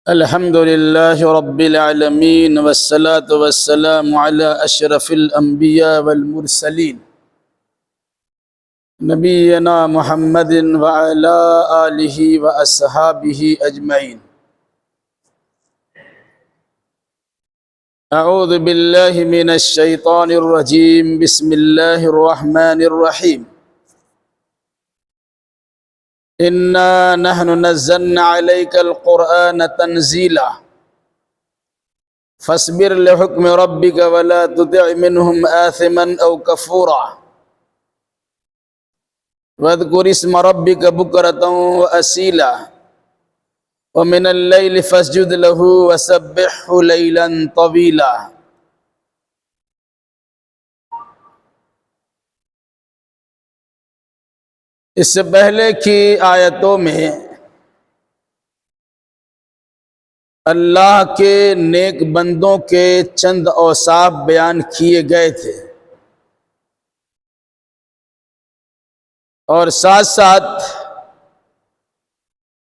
الحمد لله رب العالمين والصلاة والسلام على أشرف الأنبياء والمرسلين نبينا محمد وعلى آله وأصحابه أجمعين. أعوذ بالله من الشيطان الرجيم. بسم الله الرحمن الرحيم. إنا نحن نزلنا عليك القرآن تنزيلا فاصبر لحكم ربك ولا تطع منهم آثما أو كفورا واذكر اسم ربك بكرة وأصيلا ومن الليل فاسجد له وسبحه ليلا طويلا. اس سے پہلے کی آیتوں میں اللہ کے نیک بندوں کے چند اوصاف بیان کیے گئے تھے اور ساتھ ساتھ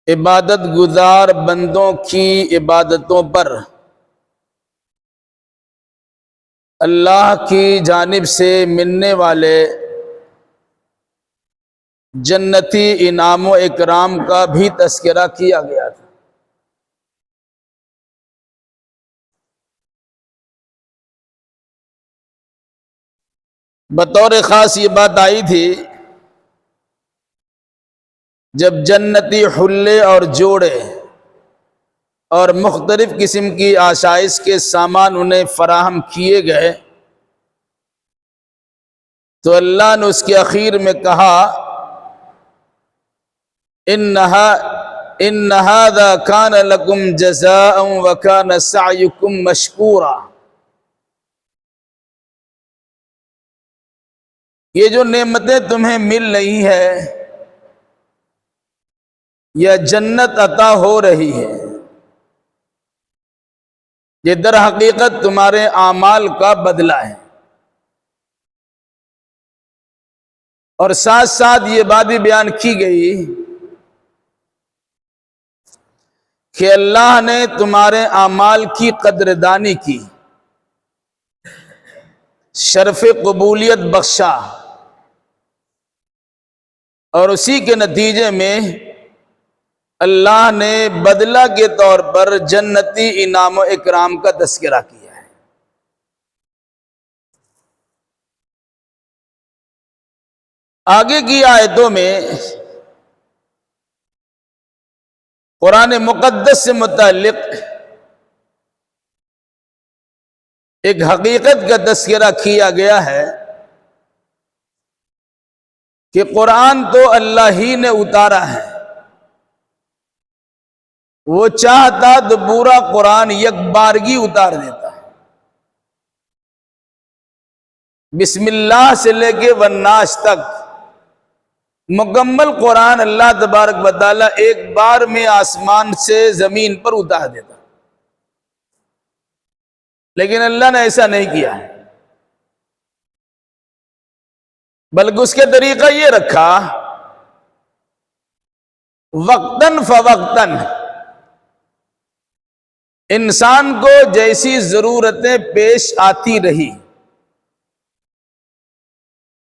عبادت گزار بندوں کی عبادتوں پر اللہ کی جانب سے ملنے والے جنتی انعام و اکرام کا بھی تذکرہ کیا گیا تھا. بطور خاص یہ بات آئی تھی جب جنتی حلے اور جوڑے اور مختلف قسم کی آشائش کے سامان انہیں فراہم کیے گئے تو اللہ نے اس کے اخیر میں کہا ان هذا كان لكم جزاء وكان سعيكم مشكورا. یہ جو نعمتیں تمہیں مل رہی ہے یا جنت عطا ہو رہی ہے یہ در حقیقت تمہارے اعمال کا بدلہ ہے. اور ساتھ ساتھ یہ بات بھی بیان کی گئی کہ اللہ نے تمہارے اعمال کی قدردانی کی، شرف قبولیت بخشا اور اسی کے نتیجے میں اللہ نے بدلہ کے طور پر جنتی انعام و اکرام کا تذکرہ کیا ہے. آگے کی آیتوں میں قرآن مقدس سے متعلق ایک حقیقت کا تذکرہ کیا گیا ہے کہ قرآن تو اللہ ہی نے اتارا ہے. وہ چاہتا تو پورا قرآن یک بارگی اتار دیتا ہے. بسم اللہ سے لے کے والناس تک مکمل قرآن اللہ تبارک و تعالی ایک بار میں آسمان سے زمین پر اتار دیتا، لیکن اللہ نے ایسا نہیں کیا، بلکہ اس کے طریقہ یہ رکھا وقتاً فوقتاً انسان کو جیسی ضرورتیں پیش آتی رہی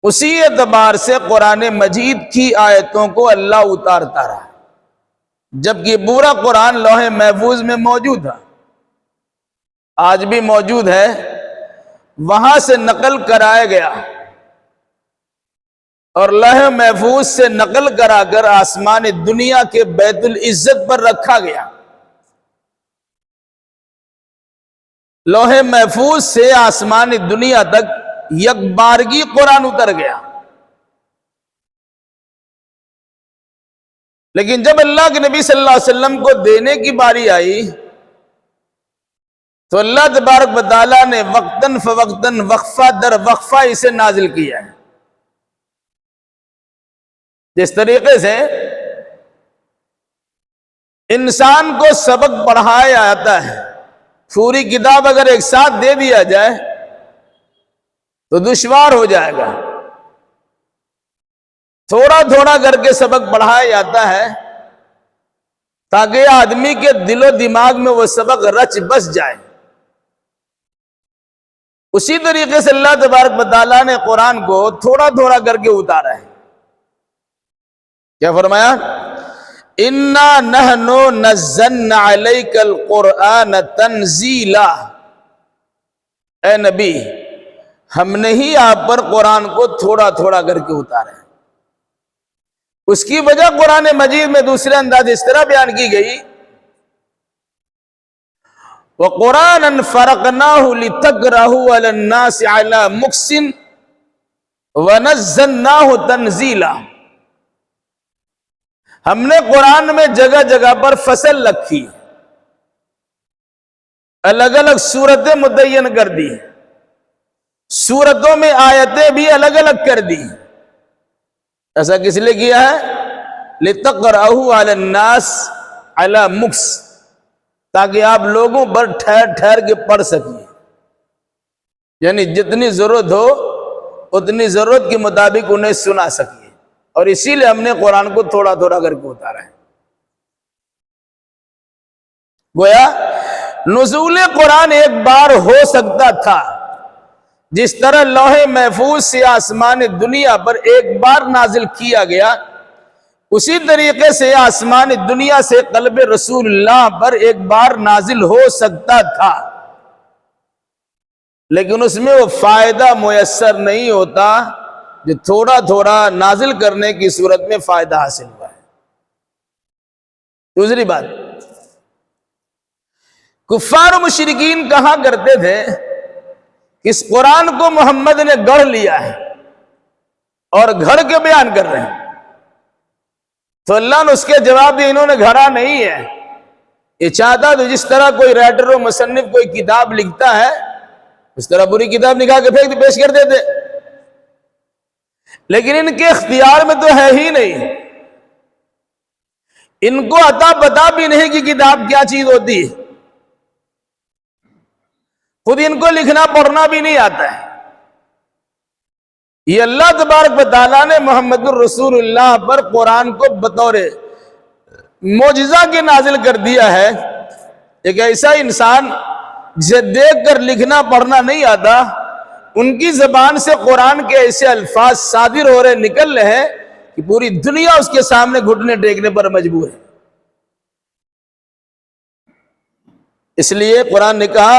اسی اعتبار سے قرآن مجید کی آیتوں کو اللہ اتارتا رہا، جبکہ پورا قرآن لوح محفوظ میں موجود تھا، آج بھی موجود ہے، وہاں سے نقل کرایا گیا اور لوح محفوظ سے نقل کرا کر آسمان دنیا کے بیت العزت پر رکھا گیا. لوح محفوظ سے آسمان دنیا تک یک بارگی قرآن اتر گیا. لیکن جب اللہ کے نبی صلی اللہ علیہ وسلم کو دینے کی باری آئی تو اللہ تبارک و تعالیٰ نے وقتاً فوقتاً وقفہ در وقفہ اسے نازل کیا ہے. جس طریقے سے انسان کو سبق پڑھایا جاتا ہے، پوری کتاب اگر ایک ساتھ دے دیا جائے تو دشوار ہو جائے گا، تھوڑا تھوڑا کر کے سبق پڑھایا جاتا ہے تاکہ آدمی کے دل و دماغ میں وہ سبق رچ بس جائے۔ اسی طریقے سے اللہ تبارک و تعالیٰ نے قرآن کو تھوڑا تھوڑا کر کے اتارا ہے۔ کیا فرمایا؟ اِنَّا نَحْنُ نَزَّلْنَا عَلَيْكَ الْقُرْآنَ تَنزِيلًا، اے نبی ہم نے ہی آپ پر قرآن کو تھوڑا تھوڑا کر کے اتارا ہے۔ اس کی وجہ قرآن مجید میں دوسرے انداز اس طرح بیان کی گئی، وَقُرْآنًا فَرَقْنَاهُ لِتَقْرَأَهُ عَلَى النَّاسِ عَلَى مُكْثٍ وَنَزَّلْنَاهُ تَنزِيلًا۔ ہم نے قرآن میں جگہ جگہ پر فصل رکھی، الگ الگ صورتیں متعین کر دی، صورتوں میں آیتیں بھی الگ الگ کر دی۔ ایسا کس لیے کیا ہے؟ لِتَقْرَأَهُ عَلَى النَّاسِ عَلَى مُكْثٍ، تاکہ آپ لوگوں پر ٹھہر ٹھہر کے پڑھ سکیں، یعنی جتنی ضرورت ہو اتنی ضرورت کے مطابق انہیں سنا سکیں، اور اسی لیے ہم نے قرآن کو تھوڑا تھوڑا کر کے اتارا ہے۔ گویا نزول قرآن ایک بار ہو سکتا تھا، جس طرح لوح محفوظ سے آسمان دنیا پر ایک بار نازل کیا گیا، اسی طریقے سے آسمان دنیا سے قلب رسول اللہ پر ایک بار نازل ہو سکتا تھا، لیکن اس میں وہ فائدہ میسر نہیں ہوتا جو تھوڑا تھوڑا نازل کرنے کی صورت میں فائدہ حاصل ہوا ہے۔ دوسری بات، کفار و مشرکین کہا کرتے تھے کہ اس قرآن کو محمد نے گڑھ لیا ہے اور گھڑ کے بیان کر رہے ہیں، تو اللہ نے اس کے جواب دیا انہوں نے گھڑا نہیں ہے، یہ چاہتا تو جس طرح کوئی رائٹر و مصنف کوئی کتاب لکھتا ہے اس طرح پوری کتاب نکال کے پھینک پیش کر دیتے، لیکن ان کے اختیار میں تو ہے ہی نہیں، ان کو عطا پتہ بھی نہیں کہ کتاب کیا چیز ہوتی ہے، خود ان کو لکھنا پڑھنا بھی نہیں آتا ہے۔ یہ اللہ تبارک و تعالیٰ نے محمد الرسول اللہ پر قرآن کو بطور معجزہ کے نازل کر دیا ہے۔ ایک ایسا انسان جسے دیکھ کر لکھنا پڑھنا نہیں آتا، ان کی زبان سے قرآن کے ایسے الفاظ صادر ہو رہے نکل رہے ہیں کہ پوری دنیا اس کے سامنے گھٹنے ٹیکنے پر مجبور ہے۔ اس لیے قرآن نے کہا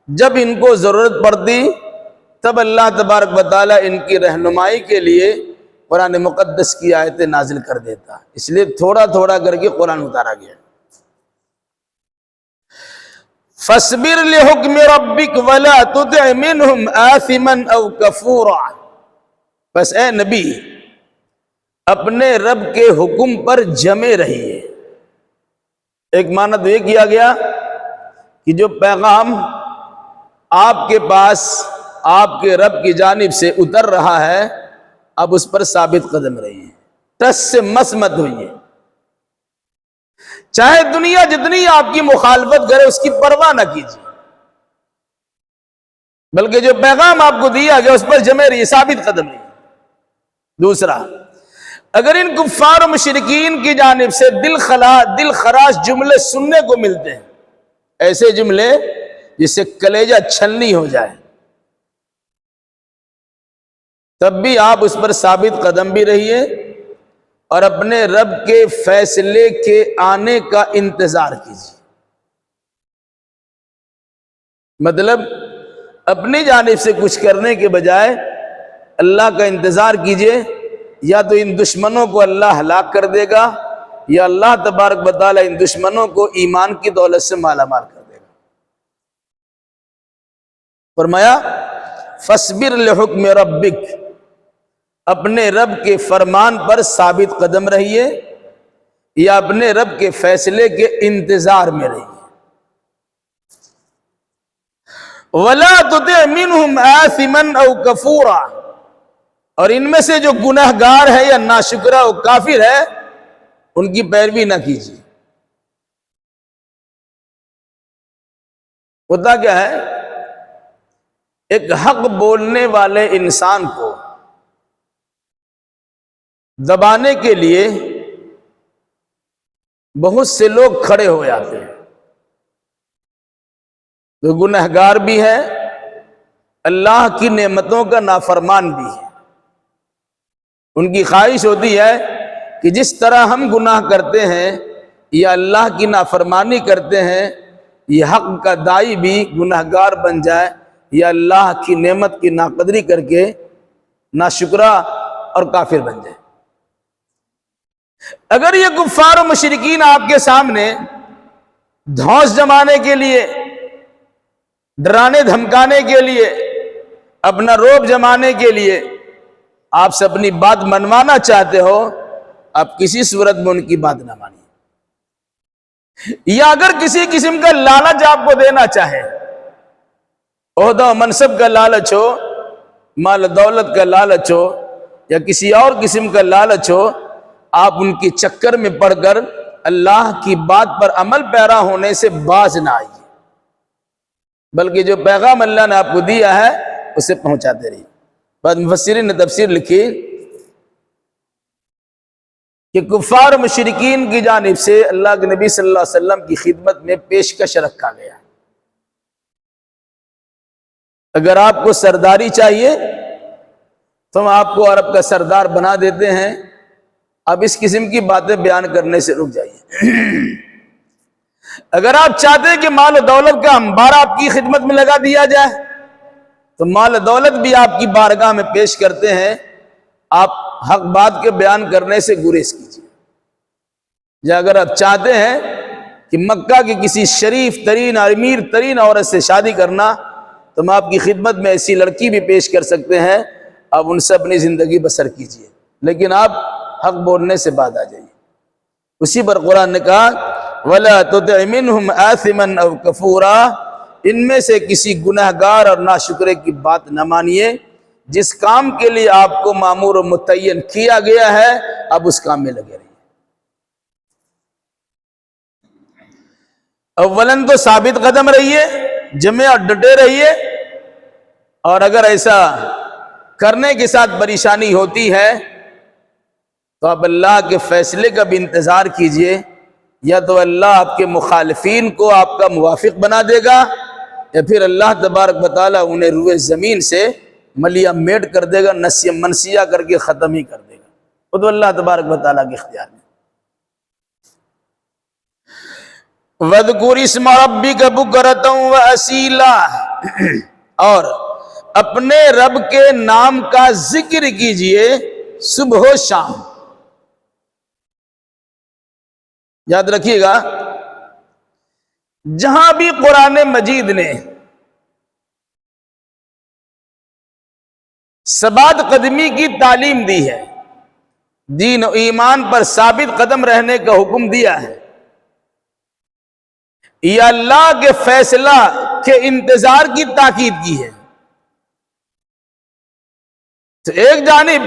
جب ان کو ضرورت پڑتی تب اللہ تبارک و تعالیٰ ان کی رہنمائی کے لیے قرآن مقدس کی آیتیں نازل کر دیتا، اس لیے تھوڑا تھوڑا کر کے قرآن اتارا گیا۔ فَاصْبِرْ لِحُكْمِ رَبِّكَ وَلَا تُطِعْ مِنْهُمْ آثِمًا أَوْ كَفُورًا، بس اے نبی اپنے رب کے حکم پر جمے رہیے۔ ایک معنی تو یہ کیا گیا کہ جو پیغام آپ کے پاس آپ کے رب کی جانب سے اتر رہا ہے اب اس پر ثابت قدم رہیے، ٹس سے مس مت ہوئیے، چاہے دنیا جتنی آپ کی مخالفت کرے اس کی پرواہ نہ کیجیے، بلکہ جو پیغام آپ کو دیا گیا اس پر جمے رہیے، ثابت قدم رہیے۔ دوسرا، اگر ان کفار و مشرکین کی جانب سے دل خراش جملے سننے کو ملتے ہیں، ایسے جملے جس سے کلیجہ چھلنی ہو جائے، تب بھی آپ اس پر ثابت قدم بھی رہیے اور اپنے رب کے فیصلے کے آنے کا انتظار کیجیے۔ مطلب اپنی جانب سے کچھ کرنے کے بجائے اللہ کا انتظار کیجیے، یا تو ان دشمنوں کو اللہ ہلاک کر دے گا یا اللہ تبارک و تعالی ان دشمنوں کو ایمان کی دولت سے مالا مال کر دے گا۔ فرمایا فَاصْبِرْ لِحُكْمِ رَبِّكَ، اپنے رب کے فرمان پر ثابت قدم رہیے یا اپنے رب کے فیصلے کے انتظار میں رہیے۔ وَلَا تُطِعْ مِنْهُمْ آثِمًا أَوْ كَفُورًا، اور ان میں سے جو گناہ گار ہے یا ناشکرہ و کافر ہے ان کی پیروی نہ کیجیے۔ ہوتا کیا ہے، ایک حق بولنے والے انسان کو دبانے کے لیے بہت سے لوگ کھڑے ہو جاتے ہیں، تو گنہگار بھی ہے، اللہ کی نعمتوں کا نافرمان بھی ہے۔ ان کی خواہش ہوتی ہے کہ جس طرح ہم گناہ کرتے ہیں یا اللہ کی نافرمانی کرتے ہیں، یہ حق کا داعی بھی گنہگار بن جائے یا اللہ کی نعمت کی ناقدری کر کے ناشکرا اور کافر بن جائے۔ اگر یہ کفار و مشرکین آپ کے سامنے دھوس جمانے کے لیے، ڈرانے دھمکانے کے لیے، اپنا روب جمانے کے لیے آپ سے اپنی بات منوانا چاہتے ہو، آپ کسی صورت میں ان کی بات نہ مانیے۔ یا اگر کسی قسم کا لالچ آپ کو دینا چاہے، عہدہ و منصب کا لالچ ہو، مال و دولت کا لالچ ہو، یا کسی اور قسم کا لالچ ہو، آپ ان کی چکر میں پڑ کر اللہ کی بات پر عمل پیرا ہونے سے باز نہ آئیے، بلکہ جو پیغام اللہ نے آپ کو دیا ہے اسے پہنچاتے رہیے۔ بعد مفسرین نے تفسیر لکھی کہ کفار و مشرکین کی جانب سے اللہ کے نبی صلی اللہ علیہ وسلم کی خدمت میں پیشکش رکھا گیا، اگر آپ کو سرداری چاہیے تو ہم آپ کو عرب کا سردار بنا دیتے ہیں، اب اس قسم کی باتیں بیان کرنے سے رک جائیے۔ اگر آپ چاہتے ہیں کہ مال و دولت کا انبار آپ کی خدمت میں لگا دیا جائے تو مال و دولت بھی آپ کی بارگاہ میں پیش کرتے ہیں، آپ حق بات کے بیان کرنے سے گریز کیجیے۔ یا اگر آپ چاہتے ہیں کہ مکہ کی کسی شریف ترین اور امیر ترین عورت سے شادی کرنا تو ہم آپ کی خدمت میں ایسی لڑکی بھی پیش کر سکتے ہیں، آپ ان سے اپنی زندگی بسر کیجیے، لیکن آپ حق بولنے سے بعد آ جائیے۔ اسی پر قرآن نے کہا وَلَا تُطِعْ مِنْهُمْ آثِمًا أَوْ كَفُورًا، ان میں سے کسی گنہگار اور ناشکرے کی بات نہ مانیے، جس کام کے لیے آپ کو مامور و متعین کیا گیا ہے اب اس کام میں لگے رہیے۔ اولاً تو ثابت قدم رہیے، جمے اور ڈٹے رہیے، اور اگر ایسا کرنے کے ساتھ پریشانی ہوتی ہے تو آپ اللہ کے فیصلے کا بھی انتظار کیجئے، یا تو اللہ آپ کے مخالفین کو آپ کا موافق بنا دے گا، یا پھر اللہ تبارک و تعالیٰ انہیں روئے زمین سے ملیا میٹ کر دے گا، نسیہ منسیہ کر کے ختم ہی کر دے گا۔ وہ تو اللہ تبارک و تعالیٰ کے اختیار میں۔ وَاذْكُرِ اسْمَ رَبِّكَ بُكْرَةً وَأَصِيلًا، اور اپنے رب کے نام کا ذکر کیجئے صبح و شام۔ یاد رکھیے گا، جہاں بھی قرآن مجید نے ثبات قدمی کی تعلیم دی ہے، دین و ایمان پر ثابت قدم رہنے کا حکم دیا ہے، یا اللہ کے فیصلہ کے انتظار کی تاکید کی ہے، تو ایک جانب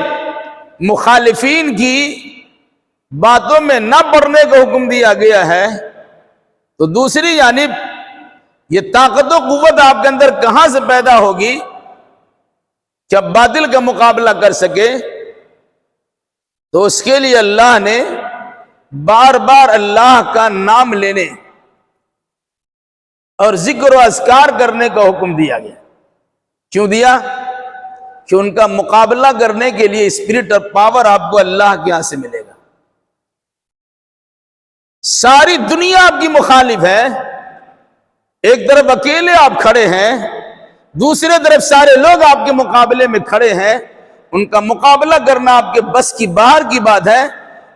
مخالفین کی باتوں میں نہ پڑنے کا حکم دیا گیا ہے، تو دوسری جانب یہ طاقت و قوت آپ کے اندر کہاں سے پیدا ہوگی کہ آپ باطل کا مقابلہ کر سکے؟ تو اس کے لیے اللہ نے بار بار اللہ کا نام لینے اور ذکر و اذکار کرنے کا حکم دیا گیا۔ کیوں دیا؟ کہ ان کا مقابلہ کرنے کے لیے اسپرٹ اور پاور آپ کو اللہ کے یہاں سے ملے گا۔ ساری دنیا آپ کی مخالف ہے، ایک طرف اکیلے آپ کھڑے ہیں، دوسرے طرف سارے لوگ آپ کے مقابلے میں کھڑے ہیں، ان کا مقابلہ کرنا آپ کے بس کی باہر کی بات ہے۔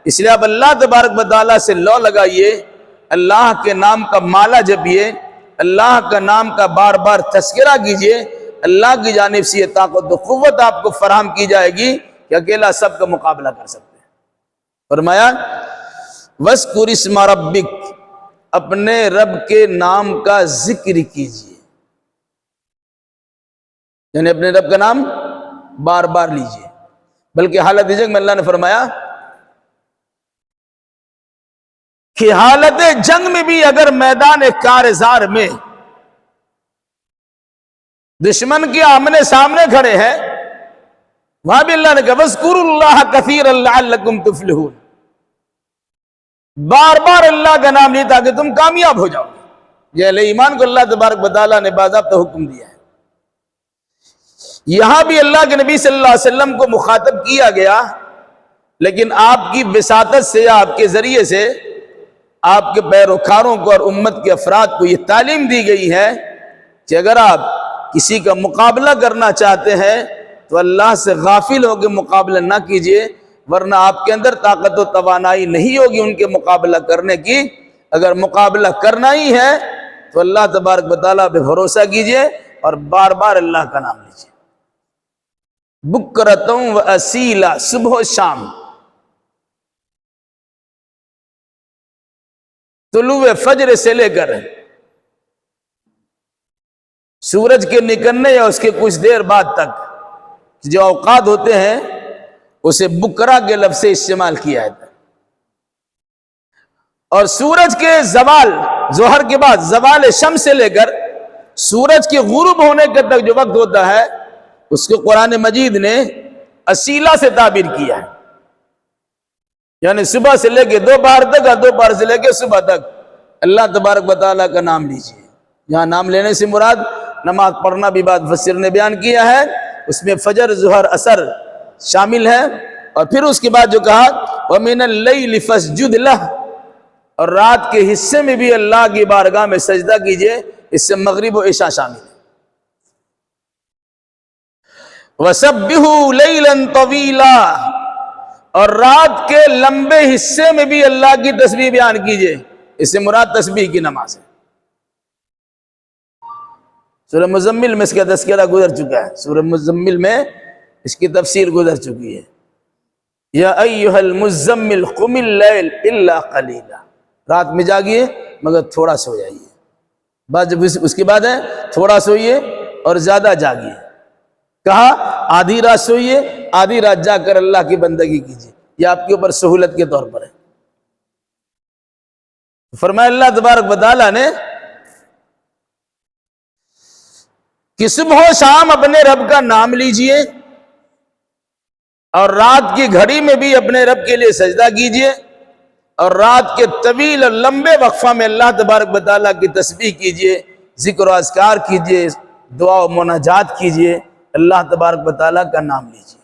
اس لیے آپ اللہ تبارک و تعالیٰ سے لو لگائیے، اللہ کے نام کا مالا جپیے، اللہ کا نام کا بار بار تذکرہ کیجئے، اللہ کی جانب سے یہ طاقت و قوت آپ کو فراہم کی جائے گی کہ اکیلا سب کا مقابلہ کر سکتے ہیں۔ فرمایا وَاذْكُرِ اسْمَ رَبِّكَ، اپنے رب کے نام کا ذکر کیجئے، یعنی اپنے رب کا نام بار بار لیجئے۔ بلکہ حالت جنگ میں اللہ نے فرمایا کہ حالت جنگ میں بھی اگر میدان کارزار میں دشمن کے آمنے سامنے کھڑے ہیں، وہاں بھی اللہ نے کہا وَاذْكُرُوا اللَّهَ كَثِيرًا لَعَلَّكُمْ تُفْلِحُونَ، بار بار اللہ کا نام لیے تاکہ تم کامیاب ہو جاؤ. یہ اہل ایمان کو اللہ تبارک و تعالیٰ نے باضابطہ حکم دیا ہے. یہاں بھی اللہ کے نبی صلی اللہ علیہ وسلم کو مخاطب کیا گیا، لیکن آپ کی وساطت سے، آپ کے ذریعے سے آپ کے پیروکاروں کو اور امت کے افراد کو یہ تعلیم دی گئی ہے کہ اگر آپ کسی کا مقابلہ کرنا چاہتے ہیں تو اللہ سے غافل ہو کے مقابلہ نہ کیجیے، ورنہ آپ کے اندر طاقت و توانائی نہیں ہوگی ان کے مقابلہ کرنے کی. اگر مقابلہ کرنا ہی ہے تو اللہ تبارک و تعالیٰ پہ بھروسہ کیجیے اور بار بار اللہ کا نام لیجیے. بکرتوں و اصیلا، صبح و شام، طلوع فجر سے لے کر سورج کے نکلنے یا اس کے کچھ دیر بعد تک جو اوقات ہوتے ہیں اسے بکرا کے لفظ سے استعمال کیا جاتا ہے. اور سورج کے زوال، ظہر کے بعد زوال شمس سے لے کر سورج کے غروب ہونے کے تک جو وقت ہوتا ہے اس کو قرآن مجید نے اصیلا سے تعبیر کیا ہے. یعنی صبح سے لے کے دوپہر تک اور دوپہر سے لے کے صبح تک اللہ تبارک و تعالیٰ کا نام لیجیے. یہاں نام لینے سے مراد نماز پڑھنا بھی بات مفسر نے بیان کیا ہے، اس میں فجر، ظہر، عصر شامل ہے. اور پھر اس کے بعد جو کہا وَمِنَ اللَّيْلِ فَاسْجُدْ لَهُ، اور رات کے حصے میں بھی اللہ کی بارگاہ میں سجدہ کیجئے. اس سے مغرب و عشاء شامل ہے. وَسَبِّحُوا لَيْلًا طَوِيلًا، اور رات کے لمبے حصے میں بھی اللہ کی تسبیح بیان کیجئے. اس سے مراد تسبیح کی نماز ہے. سورہ مزمل میں اس کا تذکرہ گزر چکا ہے، سورہ مزمل میں اس کی تفسیر گزر چکی ہے. یا ایھا المزمل قم اللیل الا قلیلا، رات میں جاگیے مگر تھوڑا سو جائیے. بعد جب اس کے بعد ہے تھوڑا سوئیے اور زیادہ جاگیے. کہا آدھی رات سوئیے، آدھی رات جا کر اللہ کی بندگی کیجیے. یہ آپ کے اوپر سہولت کے طور پر ہے. فرمایا اللہ تبارک و تعالیٰ نے کہ صبح و شام اپنے رب کا نام لیجئے اور رات کی گھڑی میں بھی اپنے رب کے لیے سجدہ کیجئے، اور رات کے طویل اور لمبے وقفہ میں اللہ تبارک و تعالیٰ کی تسبیح کیجئے، ذکر و اذکار کیجئے، دعا و مناجات کیجئے، اللہ تبارک و تعالیٰ کا نام لیجئے.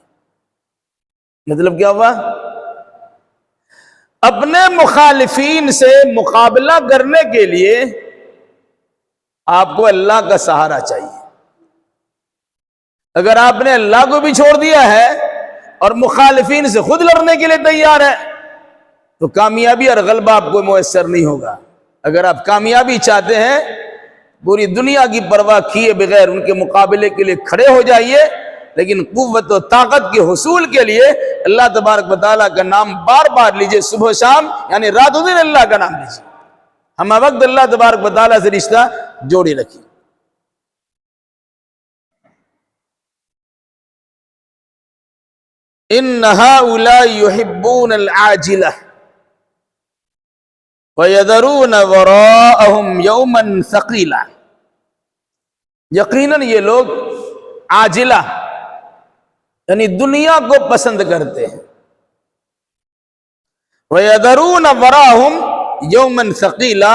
مطلب کیا ہوا؟ اپنے مخالفین سے مقابلہ کرنے کے لیے آپ کو اللہ کا سہارا چاہیے. اگر آپ نے اللہ کو بھی چھوڑ دیا ہے اور مخالفین سے خود لڑنے کے لیے تیار ہے تو کامیابی اور غلبہ آپ کو میسر نہیں ہوگا. اگر آپ کامیابی چاہتے ہیں پوری دنیا کی پرواہ کیے بغیر ان کے مقابلے کے لیے کھڑے ہو جائیے، لیکن قوت و طاقت کے حصول کے لیے اللہ تبارک و تعالیٰ کا نام بار بار لیجئے. صبح و شام یعنی رات و دن اللہ کا نام لیجئے. ہم وقت اللہ تبارک و تعالیٰ سے رشتہ جوڑی رکھیے. ان هؤلاء يحبون العاجلة ويذرون وراءهم يوما ثقيلا، یقیناً یہ لوگ عاجلہ یعنی دنیا کو پسند کرتے ہیں. وَيَذَرُونَ وَرَاهُمْ يَوْمًا ثَقِيلًا،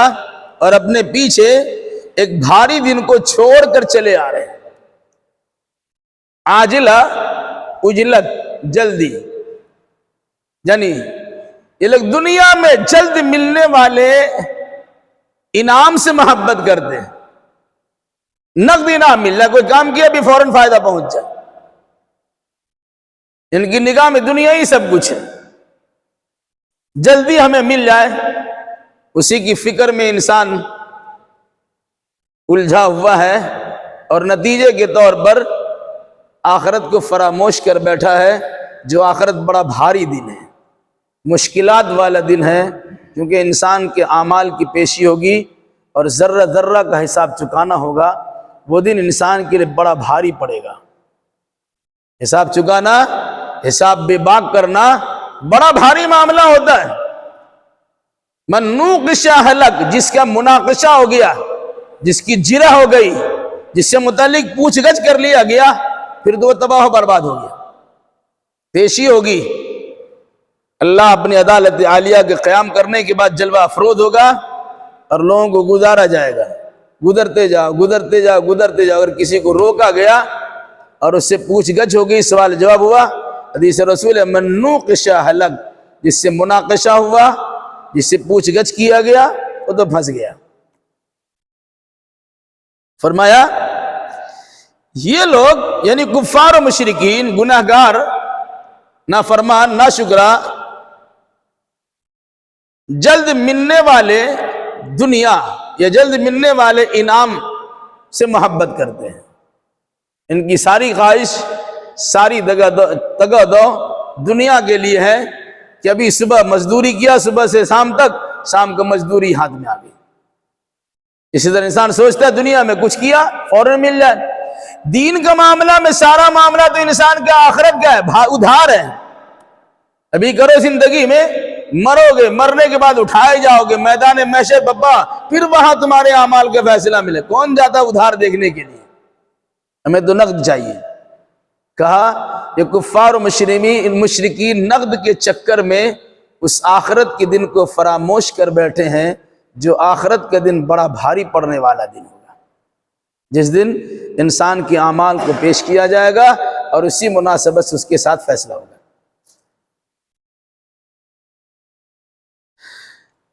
اور اپنے پیچھے ایک بھاری دن کو چھوڑ کر چلے آ رہے ہیں. عاجلہ عجلت، جلدی، یعنی یہ لوگ دنیا میں جلد ملنے والے انعام سے محبت کرتے ہیں. نقد انعام مل رہا، کوئی کام کیا بھی فوراً فائدہ پہنچ جائے. ان کی نگاہ میں دنیا ہی سب کچھ ہے، جلدی ہمیں مل جائے، اسی کی فکر میں انسان الجھا ہوا ہے، اور نتیجے کے طور پر آخرت کو فراموش کر بیٹھا ہے. جو آخرت بڑا بھاری دن ہے، مشکلات والا دن ہے، کیونکہ انسان کے اعمال کی پیشی ہوگی اور ذرہ ذرہ کا حساب چکانا ہوگا. وہ دن انسان کے لیے بڑا بھاری پڑے گا. حساب چکانا، حساب بے باک کرنا بڑا بھاری معاملہ ہوتا ہے. من نوقش ہلک، جس کا مناقشہ ہو گیا، جس کی جرح ہو گئی، جس سے متعلق پوچھ گچھ کر لیا گیا، پھر تو وہ تباہ و برباد ہو گیا. پیشی ہوگی، اللہ اپنی عدالت عالیہ کے قیام کرنے کے بعد جلوہ افروز ہوگا اور لوگوں کو گزارا جائے گا، گزرتے جاؤ گزرتے جاؤ گزرتے جاؤ۔ اگر کسی کو روکا گیا اور اس سے پوچھ گچھ ہو گئی، سوال جواب ہوا، حدیث رسول ہے من نوقش ہلک، جس سے مناقشہ ہوا، جس سے پوچھ گچھ کیا گیا، وہ تو پھنس گیا۔ فرمایا یہ لوگ یعنی کفار و مشرکین، گناہگار، نافرمان، ناشکرا، جلد ملنے والے دنیا یا جلد ملنے والے انعام سے محبت کرتے ہیں۔ ان کی ساری خواہش، ساری تگ دو دنیا کے لیے ہے کہ ابھی صبح مزدوری کیا، صبح سے شام تک، شام کو مزدوری ہاتھ میں آ گئی۔ اسی طرح انسان سوچتا ہے دنیا میں کچھ کیا فوراً مل جائے۔ دین کا معاملہ میں سارا معاملہ تو انسان کا آخرت کا ہے، ادھار ہے۔ ابھی کرو زندگی میں، مرو گے، مرنے کے بعد اٹھائے جاؤ گے میدان محشر بابا، پھر وہاں تمہارے اعمال کا فیصلہ ملے۔ کون جاتا ادھار دیکھنے کے لیے؟ ہمیں تو نقد چاہیے۔ کہا یہ کفار و مشرکین نقد کے چکر میں اس آخرت کے دن کو فراموش کر بیٹھے ہیں، جو آخرت کا دن بڑا بھاری پڑنے والا دن ہوگا، جس دن انسان کے اعمال کو پیش کیا جائے گا اور اسی مناسبت سے اس کے ساتھ فیصلہ ہوگا۔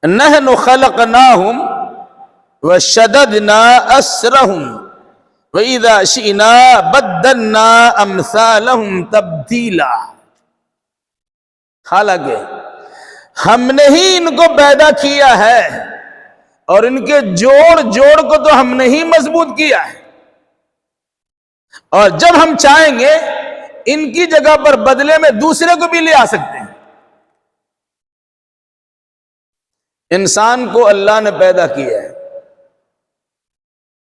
نحن خلقناہم وشددنا اسرہم وَإِذَا شِئْنَا بَدَّلْنَا أَمْثَالَهُمْ تَبْدِيلًا۔ حالانکہ ہم نے ہی ان کو پیدا کیا ہے اور ان کے جوڑ کو تو ہم نے ہی مضبوط کیا ہے، اور جب ہم چاہیں گے ان کی جگہ پر بدلے میں دوسرے کو بھی لے آ سکتے ہیں۔ انسان کو اللہ نے پیدا کیا ہے،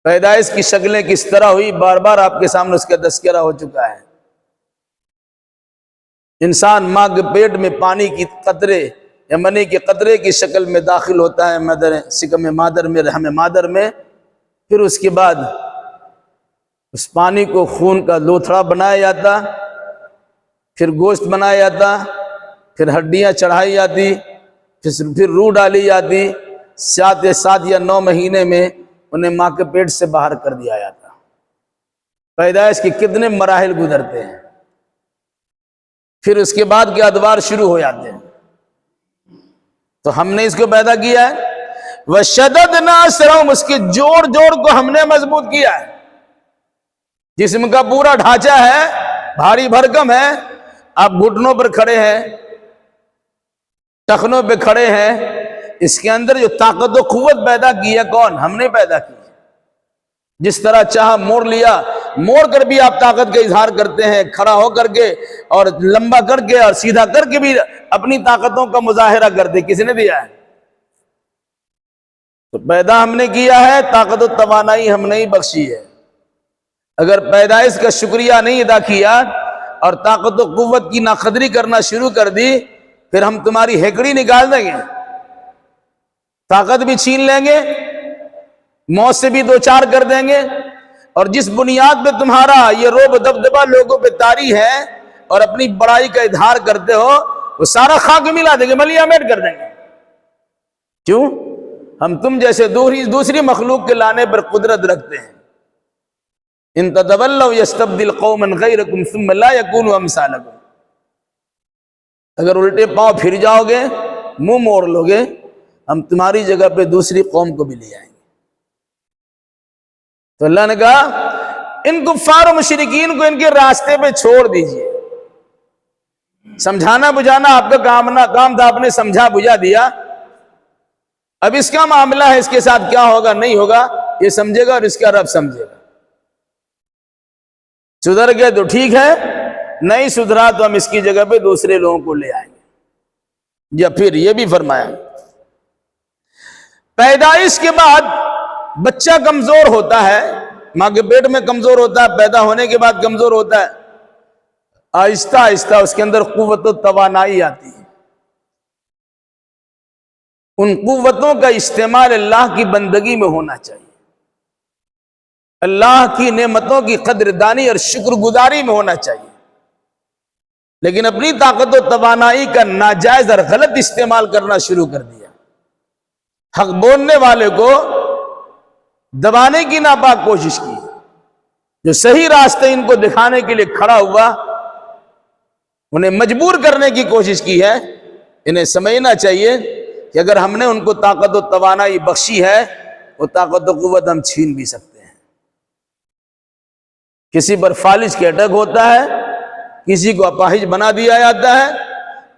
پیدائش کی شکلیں کس طرح ہوئی بار بار آپ کے سامنے اس کا تذکرہ ہو چکا ہے۔ انسان ماں کے پیٹ میں پانی کی قطرے یا منی کے قطرے کی شکل میں داخل ہوتا ہے سکم مادر میں، رحم مادر میں، پھر اس کے بعد اس پانی کو خون کا لوتھڑا بنایا جاتا، پھر گوشت بنایا جاتا، پھر ہڈیاں چڑھائی جاتی، پھر روح ڈالی جاتی، 7 یا 9 مہینے میں انہیں ماں کے پیٹ سے باہر کر دیا جاتا۔ پیدائش کے کتنے مراحل گزرتے ہیں، پھر اس کے بعد کے ادوار شروع ہو جاتے ہیں۔ تو ہم نے اس کو پیدا کیا ہے، وَشَدَدْنَا أَسْرَهُمْ، اس کے جوڑ کو ہم نے مضبوط کیا ہے۔ جسم کا پورا ڈھانچہ ہے، بھاری بھرکم ہے، آپ گھٹنوں پر کھڑے ہیں، ٹخنوں پہ کھڑے ہیں، اس کے اندر جو طاقت و قوت پیدا کی ہے کون؟ ہم نے پیدا کی ہے۔ جس طرح چاہا موڑ لیا، موڑ کر بھی آپ طاقت کا اظہار کرتے ہیں، کھڑا ہو کر کے اور لمبا کر کے اور سیدھا کر کے بھی اپنی طاقتوں کا مظاہرہ کرتے، کسی نے دیا ہے؟ تو پیدا ہم نے کیا ہے، طاقت و توانائی ہم نے ہی بخشی ہے۔ اگر پیدائش کا شکریہ نہیں ادا کیا اور طاقت و قوت کی ناقدری کرنا شروع کر دی، پھر ہم تمہاری ہیکڑی نکال دیں گے، طاقت بھی چھین لیں گے، موت سے بھی دوچار کر دیں گے، اور جس بنیاد پہ تمہارا یہ روب دبدبہ لوگوں پہ طاری ہے اور اپنی بڑائی کا اظہار کرتے ہو، وہ سارا خاک ملا دیں گے، ملیا میٹ کر دیں گے۔ کیوں؟ ہم تم جیسے دوسری مخلوق کے لانے پر قدرت رکھتے ہیں۔ ان تتولوا یستبدل قوما غیرکم ثم لا یکونوا امثالکم، اگر الٹے پاؤں پھر جاؤ گے، منہ موڑ لو گے، ہم تمہاری جگہ پہ دوسری قوم کو بھی لے آئیں گے۔ تو اللہ نے کہا ان کفار و مشرکین کو ان کے راستے پہ چھوڑ دیجئے۔ سمجھانا بجھانا آپ کا کام تھا، آپ نے سمجھا بجھا دیا، اب اس کا معاملہ ہے، اس کے ساتھ کیا ہوگا نہیں ہوگا یہ سمجھے گا اور اس کا رب سمجھے گا۔ سدھر گئے تو ٹھیک ہے، نہیں سدھرا تو ہم اس کی جگہ پہ دوسرے لوگوں کو لے آئیں گے۔ یا پھر یہ بھی فرمایا پیدائش کے بعد بچہ کمزور ہوتا ہے، ماں کے پیٹ میں کمزور ہوتا ہے، پیدا ہونے کے بعد کمزور ہوتا ہے، آہستہ آہستہ اس کے اندر قوت و توانائی آتی ہے۔ ان قوتوں کا استعمال اللہ کی بندگی میں ہونا چاہیے، اللہ کی نعمتوں کی قدردانی اور شکر گزاری میں ہونا چاہیے۔ لیکن اپنی طاقت و توانائی کا ناجائز اور غلط استعمال کرنا شروع کر دیا. حق بولنے والے کو دبانے کی ناپاک کوشش کی. جو صحیح راستے ان کو دکھانے کے لیے کھڑا ہوا انہیں مجبور کرنے کی کوشش کی ہے. انہیں سمجھنا چاہیے کہ اگر ہم نے ان کو طاقت و توانائی بخشی ہے وہ طاقت و قوت ہم چھین بھی سکتے ہیں. کسی پر فالج کے اٹیک ہوتا ہے، کسی کو اپاہج بنا دیا جاتا ہے،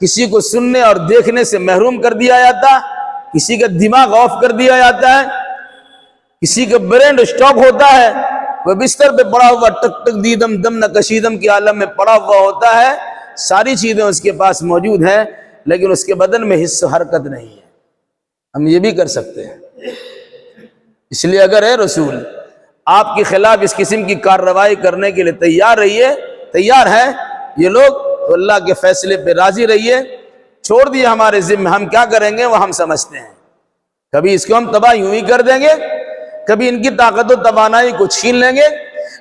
کسی کو سننے اور دیکھنے سے محروم کر دیا جاتا ہے، کسی کا دماغ آف کر دیا جاتا ہے، کسی کا برین اسٹاپ ہوتا ہے، وہ بستر پہ پڑا ہوا ٹک ٹک دیدم دم نکشیدم کے عالم میں پڑا ہوا ہوتا ہے. ساری چیزیں اس کے پاس موجود ہیں لیکن اس کے بدن میں حص و حرکت نہیں ہے. ہم یہ بھی کر سکتے ہیں. اس لیے اگر اے رسول آپ کے خلاف اس قسم کی کارروائی کرنے کے لیے تیار ہے یہ لوگ، تو اللہ کے فیصلے پہ راضی رہیے. چھوڑ دیے ہمارے ذمہ، ہم کیا کریں گے وہ ہم سمجھتے ہیں. کبھی اس کو ہم تباہ یوں ہی کر دیں گے، کبھی ان کی طاقت و توانائی کو چھین لیں گے،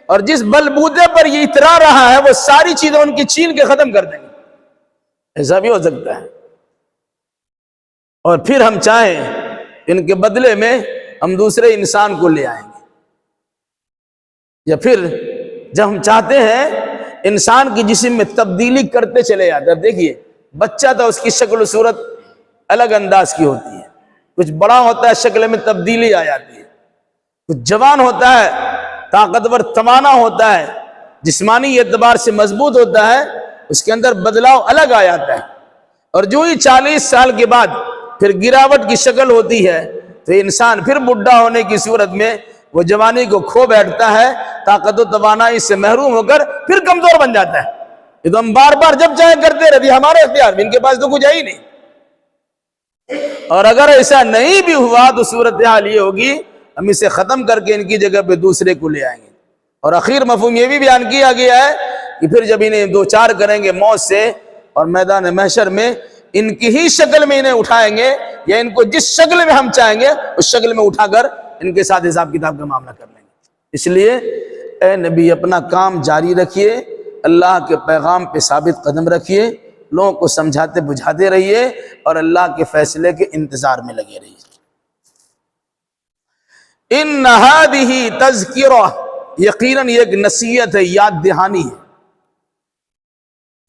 اور جس بلبوتے پر یہ اترا رہا ہے وہ ساری چیزیں ان کی چھین کے ختم کر دیں گے. ایسا بھی ہو سکتا ہے. اور پھر ہم چاہیں ان کے بدلے میں ہم دوسرے انسان کو لے آئیں گے. یا پھر جب ہم چاہتے ہیں انسان کی جسم میں تبدیلی کرتے چلے جاتے ہیں. دیکھیے بچہ تھا، اس کی شکل و صورت الگ انداز کی ہوتی ہے، کچھ بڑا ہوتا ہے شکل میں تبدیلی آ جاتی ہے، کچھ جوان ہوتا ہے طاقتور توانا ہوتا ہے، جسمانی اعتبار سے مضبوط ہوتا ہے، اس کے اندر بدلاؤ الگ آ جاتا ہے. اور جو ہی 40 سال کے بعد پھر گراوٹ کی شکل ہوتی ہے تو انسان پھر بڈھا ہونے کی صورت میں وہ جوانی کو کھو بیٹھتا ہے، طاقت و توانائی سے محروم ہو کر پھر کمزور بن جاتا ہے. یہ تو ہم بار بار جب چاہے کرتے رہتے، ہمارے اختیار میں، ان کے پاس تو کچھ ہے ہی نہیں. اور اگر ایسا نہیں بھی ہوا تو صورتحال یہ ہوگی ہم اسے ختم کر کے ان کی جگہ پہ دوسرے کو لے آئیں گے. اور اخیر مفہوم یہ بھی بیان کیا گیا ہے کہ پھر جب انہیں دو چار کریں گے موت سے اور میدان محشر میں ان کی ہی شکل میں انہیں اٹھائیں گے، یا ان کو جس شکل میں ہم چاہیں گے اس شکل میں اٹھا کر ان کے ساتھ حساب کتاب کا معاملہ کر لیں گے. اس لیے اے نبی اپنا کام جاری رکھیے، اللہ کے پیغام پہ ثابت قدم رکھیے، لوگوں کو سمجھاتے بجھاتے رہیے اور اللہ کے فیصلے کے انتظار میں لگے رہیے. ان هذه تذکرہ، یقیناً یہ ایک نصیحت ہے، یاد دہانی ہے.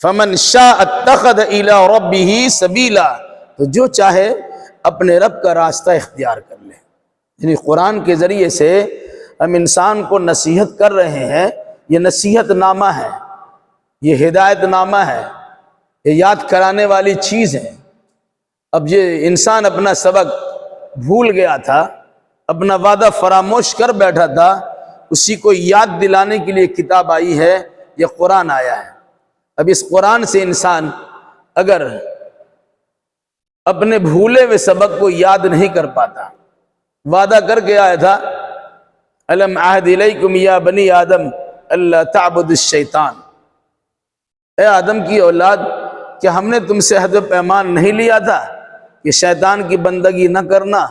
فمن شاء اتخذ الى ربه سبیلا، تو جو چاہے اپنے رب کا راستہ اختیار کر لے. یعنی قرآن کے ذریعے سے ہم انسان کو نصیحت کر رہے ہیں. یہ نصیحت نامہ ہے، یہ ہدایت نامہ ہے، یہ یاد کرانے والی چیز ہے. اب یہ انسان اپنا سبق بھول گیا تھا، اپنا وعدہ فراموش کر بیٹھا تھا، اسی کو یاد دلانے کے لیے کتاب آئی ہے، یہ قرآن آیا ہے. اب اس قرآن سے انسان اگر اپنے بھولے ہوئے سبق کو یاد نہیں کر پاتا، وعدہ کر کے آیا تھا الم عہد الیکم یا بنی آدم اللہ تعبد الشیطان، اے آدم کی اولاد کیا ہم نے تم سے عہد و پیمان نہیں لیا تھا کہ شیطان کی بندگی نہ کرنا،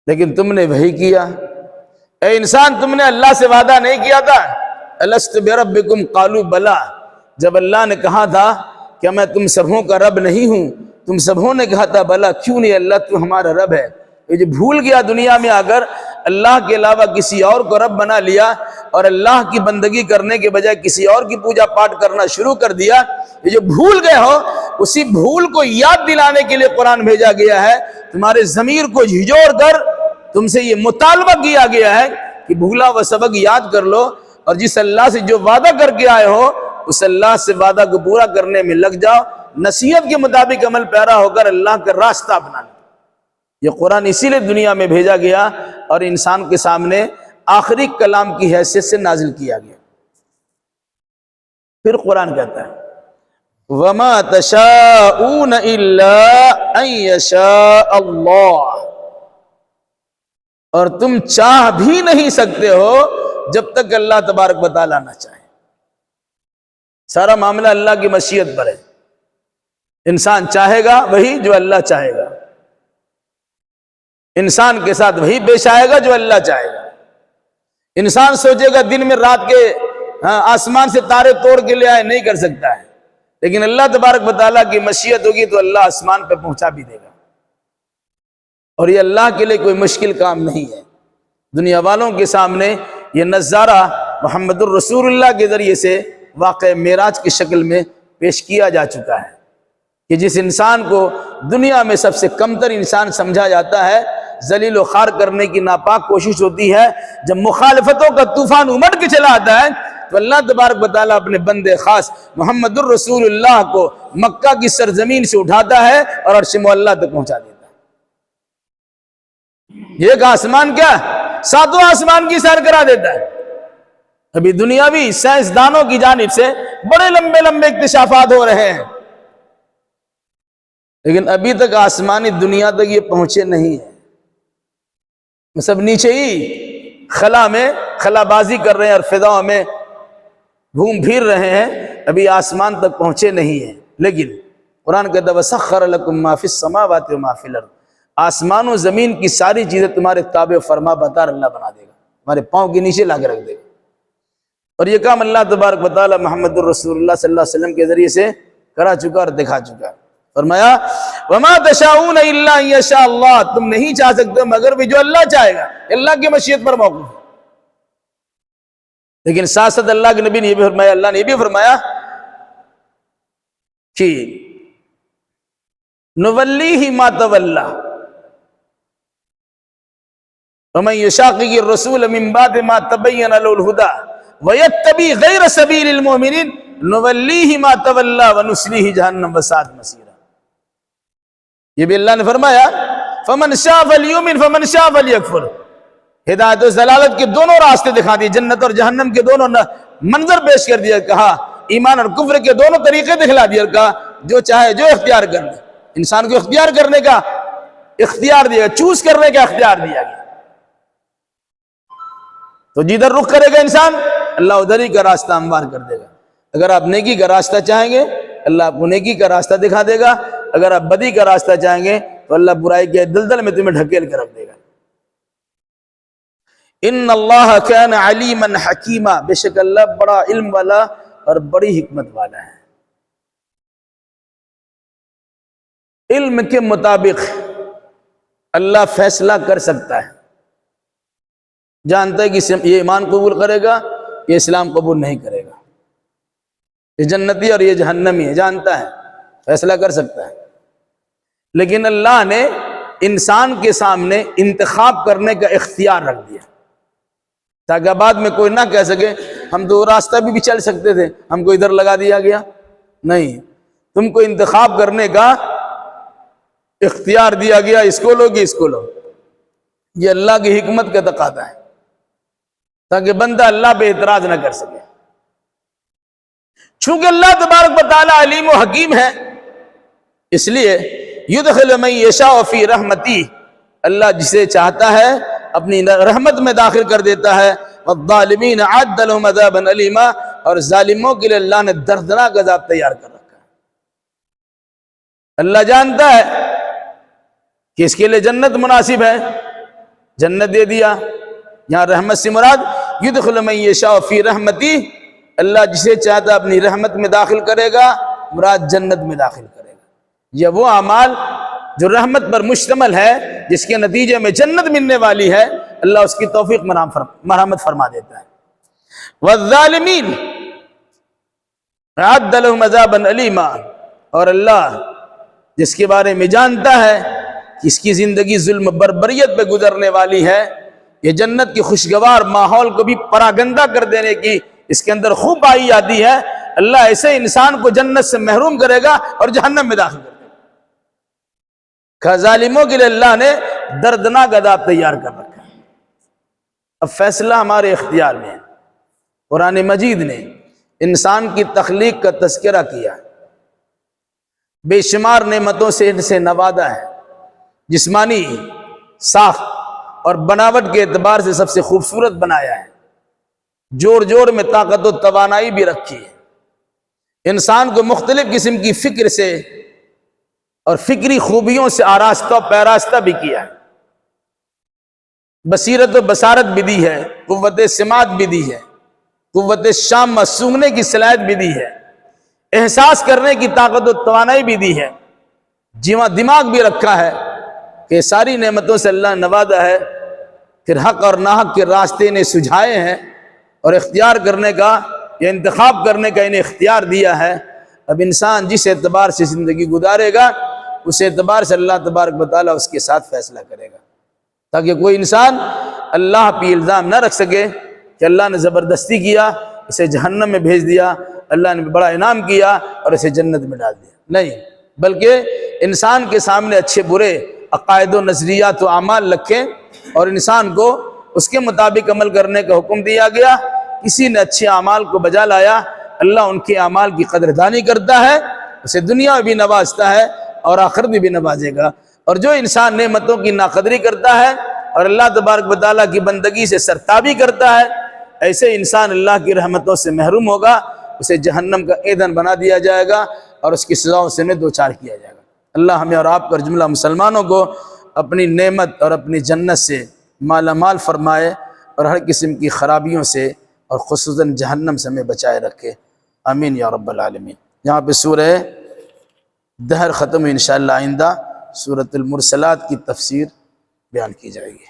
لیکن تم نے وہی کیا. اے انسان تم نے اللہ سے وعدہ نہیں کیا تھا الست بربکم قالوا بلا، جب اللہ نے کہا تھا کہ میں تم سبوں کا رب نہیں ہوں، تم سبوں نے کہا تھا بلا، کیوں نہیں اللہ تو ہمارا رب ہے. یہ جو بھول گیا دنیا میں آ کر اللہ کے علاوہ کسی اور کو رب بنا لیا اور اللہ کی بندگی کرنے کے بجائے کسی اور کی پوجا پاٹ کرنا شروع کر دیا، یہ جو بھول گئے ہو اسی بھول کو یاد دلانے کے لیے قرآن بھیجا گیا ہے. تمہارے ضمیر کو جھنجھوڑ کر تم سے یہ مطالبہ کیا گیا ہے کہ بھولا وہ سبق یاد کر لو، اور جس اللہ سے جو وعدہ کر کے آئے ہو اس اللہ سے وعدہ کو پورا کرنے میں لگ جاؤ، نصیحت کے مطابق عمل پیرا ہو کر اللہ کا راستہ اپنا لو. یہ قرآن اسی لیے دنیا میں بھیجا گیا اور انسان کے سامنے آخری کلام کی حیثیت سے نازل کیا گیا. پھر قرآن کہتا ہے وَمَا تَشَاءُونَ إِلَّا أَن يَشَاءَ اللَّهُ، اور تم چاہ بھی نہیں سکتے ہو جب تک اللہ تبارک و تعالیٰ نہ چاہے. سارا معاملہ اللہ کی مشیت پر ہے. انسان چاہے گا وہی جو اللہ چاہے گا، انسان کے ساتھ وہی پیش آئے گا جو اللہ چاہے گا. انسان سوچے گا دن میں رات کے ہاں آسمان سے تارے توڑ کے لے آئے نہیں کر سکتا ہے، لیکن اللہ تبارک و تعالیٰ کی مشیت ہوگی تو اللہ آسمان پہ پہنچا بھی دے گا، اور یہ اللہ کے لیے کوئی مشکل کام نہیں ہے۔ دنیا والوں کے سامنے یہ نظارہ محمد الرسول اللہ کے ذریعے سے واقع معراج کی شکل میں پیش کیا جا چکا ہے کہ جس انسان کو دنیا میں سب سے کمتر انسان سمجھا جاتا ہے، ذلیل و خوار کرنے کی ناپاک کوشش ہوتی ہے، جب مخالفتوں کا طوفان امڑ کے چلا آتا ہے تو اللہ تبارک و تعالیٰ اپنے بندے خاص محمد الرسول اللہ کو مکہ کی سرزمین سے اٹھاتا ہے اور عرش معلیٰ تک پہنچا دیتا ہے۔ یہ ایک آسمان کیا ساتوں آسمان کی سیر کرا دیتا ہے۔ ابھی دنیاوی سائنسدانوں کی جانب سے بڑے لمبے لمبے اکتشافات ہو رہے ہیں، لیکن ابھی تک آسمانی دنیا تک یہ پہنچے نہیں ہیں، سب نیچے ہی خلا میں خلا بازی کر رہے ہیں اور فضاؤں میں گھوم پھر رہے ہیں، ابھی آسمان تک پہنچے نہیں ہیں۔ لیکن قرآن کہتا ہے وَسَخَّرَ لَكُم مَّا فِي السَّمَاوَاتِ وَمَا فِي الْأَرْضِ، آسمان و زمین کی ساری چیزیں تمہارے تابع فرما بردار اللہ بنا دے گا، تمہارے پاؤں کے نیچے لا کے رکھ دے گا۔ اور یہ کام اللہ تبارک و تعالی محمد الرسول اللہ صلی اللہ علیہ وسلم کے ذریعے سے کرا چکا اور دکھا چکا ہے۔ فرمایا وَمَا تَشَاءُونَ إِلَّا أَن يَشَاءَ اللَّهُ، تم نہیں چاہ سکتے مگر بھی جو اللہ چاہے گا، اللہ کی مشیت پر موقوف ہے۔ لیکن ساتھ ساتھ اللہ کے نبی نے یہ بھی فرمایا، اللہ نے یہ بھی فرمایا کہ نُوَلِّيهِ مَا تَوَلَّى وَمَن يُشَاقِقِ الرَّسُولَ مِن بَعْدِ مَا تَبَيَّنَ لَهُ الْهُدَى وَيَتَّبِعْ غَيْرَ سَبِيلِ الْمُؤْمِنِينَ نُوَلِّيهِ مَا تَوَلَّى وَنُصْلِيهِ جَهَنَّمَ وَسَاءَتْ مَصِيرًا۔ یہ بھی اللہ نے فرمایا فَمَن شَاءَ فَلْيُؤْمِنْ فَمَن شَاءَ فَلْيَكْفُرْ، ہدایت و ضلالت کے دونوں راستے دکھا دیے، جنت اور جہنم کے دونوں منظر پیش کر دیا، کہا ایمان اور کفر کے دونوں طریقے دکھلا دیا، کہا جو چاہے جو اختیار کر لے، انسان کو اختیار کرنے کا اختیار دیا گیا، چوز کرنے کا اختیار دیا گیا، تو جدھر رخ کرے گا انسان اللہ ادھر ہی کا راستہ ہموار کر دے گا۔ اگر آپ نیکی کا راستہ چاہیں گے اللہ آپ کو نیکی کا راستہ دکھا دے گا، اگر آپ بدی کا راستہ چاہیں گے تو اللہ برائی کے دلدل میں تمہیں ڈھکیل کے رکھ دے گا۔ ان اللہ کان علیما حکیما، بے شک اللہ بڑا علم والا اور بڑی حکمت والا ہے۔ علم کے مطابق اللہ فیصلہ کر سکتا ہے، جانتا ہے کہ یہ ایمان قبول کرے گا یہ اسلام قبول نہیں کرے گا، یہ جنتی اور یہ جہنمی ہے، جانتا ہے، فیصلہ کر سکتا ہے۔ لیکن اللہ نے انسان کے سامنے انتخاب کرنے کا اختیار رکھ دیا تاکہ بعد میں کوئی نہ کہہ سکے ہم تو راستہ بھی چل سکتے تھے، ہم کو ادھر لگا دیا گیا۔ نہیں، تم کو انتخاب کرنے کا اختیار دیا گیا، اس کو لو کہ اس کو لو، یہ اللہ کی حکمت کا تقاضا ہے تاکہ بندہ اللہ پہ اعتراض نہ کر سکے۔ چونکہ اللہ تبارک و تعالی علیم و حکیم ہے، اس لیے یدخل من یشاء فی رحمتی، اللہ جسے چاہتا ہے اپنی رحمت میں داخل کر دیتا ہے، والظالمین اعد لهم عذابا الیما، اور ظالموں کے لیے اللہ نے دردناک عذاب تیار کر رکھا ہے۔ اللہ جانتا ہے کہ اس کے لیے جنت مناسب ہے، جنت دے دیا۔ یہاں رحمت سے مراد یدخل من یشاء فی رحمتی، اللہ جسے چاہتا اپنی رحمت میں داخل کرے گا، مراد جنت میں داخل کرے گا۔ یہ وہ اعمال جو رحمت پر مشتمل ہے، جس کے نتیجے میں جنت ملنے والی ہے، اللہ اس کی توفیق مرحمت فرما دیتا ہے۔ والظالمین اعد لهم عذابا الیما، اور اللہ جس کے بارے میں جانتا ہے کہ اس کی زندگی ظلم بربریت پہ گزرنے والی ہے، یہ جنت کی خوشگوار ماحول کو بھی پراگندہ کر دینے کی اس کے اندر خوب آئی آتی ہے، اللہ ایسے انسان کو جنت سے محروم کرے گا اور جہنم میں داخل کرے گا۔ ظالموں کے لیے اللہ نے دردناک عذاب تیار کر رکھا ہے۔ اب فیصلہ ہمارے اختیار میں ہے۔ قرآن مجید نے انسان کی تخلیق کا تذکرہ کیا، بے شمار نعمتوں سے ان سے نوازا ہے، جسمانی ساخت اور بناوٹ کے اعتبار سے سب سے خوبصورت بنایا ہے، جوڑ جوڑ میں طاقت و توانائی بھی رکھی ہے، انسان کو مختلف قسم کی فکر سے اور فکری خوبیوں سے آراستہ و پیراستہ بھی کیا ہے، بصیرت و بصارت بھی دی ہے، قوت سماعت بھی دی ہے، قوت شامہ سونگنے کی صلاحیت بھی دی ہے، احساس کرنے کی طاقت و توانائی بھی دی ہے، جیواں دماغ بھی رکھا ہے کہ ساری نعمتوں سے اللہ نے نوازا ہے، پھر حق اور ناحق کے راستے انہیں سجھائے ہیں اور اختیار کرنے کا یا انتخاب کرنے کا انہیں اختیار دیا ہے۔ اب انسان جس اعتبار سے زندگی گزارے گا اس اعتبار سے اللہ تبارک و تعالیٰ اس کے ساتھ فیصلہ کرے گا، تاکہ کوئی انسان اللہ پہ الزام نہ رکھ سکے کہ اللہ نے زبردستی کیا، اسے جہنم میں بھیج دیا، اللہ نے بڑا انعام کیا اور اسے جنت میں ڈال دیا، نہیں، بلکہ انسان کے سامنے اچھے برے عقائد و نظریات و اعمال رکھیں اور انسان کو اس کے مطابق عمل کرنے کا حکم دیا گیا۔ کسی نے اچھے اعمال کو بجا لایا، اللہ ان کے اعمال کی قدردانی کرتا ہے، اسے دنیا میں بھی نوازتا ہے اور آخرت میں بھی نوازے گا۔ اور جو انسان نعمتوں کی ناقدری کرتا ہے اور اللہ تبارک و تعالیٰ کی بندگی سے سرتابی کرتا ہے، ایسے انسان اللہ کی رحمتوں سے محروم ہوگا، اسے جہنم کا ایندھن بنا دیا جائے گا اور اس کی سزاؤں سے انہیں دوچار کیا جائے گا۔ اللہ ہمیں اور آپ پر جملہ مسلمانوں کو اپنی نعمت اور اپنی جنت سے مالا مال فرمائے اور ہر قسم کی خرابیوں سے اور خصوصاً جہنم سے ہمیں بچائے رکھے، آمین یا رب العالمین۔ یہاں پہ سورہ دہر ختم ہوئی، انشاءاللہ آئندہ سورۃ المرسلات کی تفسیر بیان کی جائے گی۔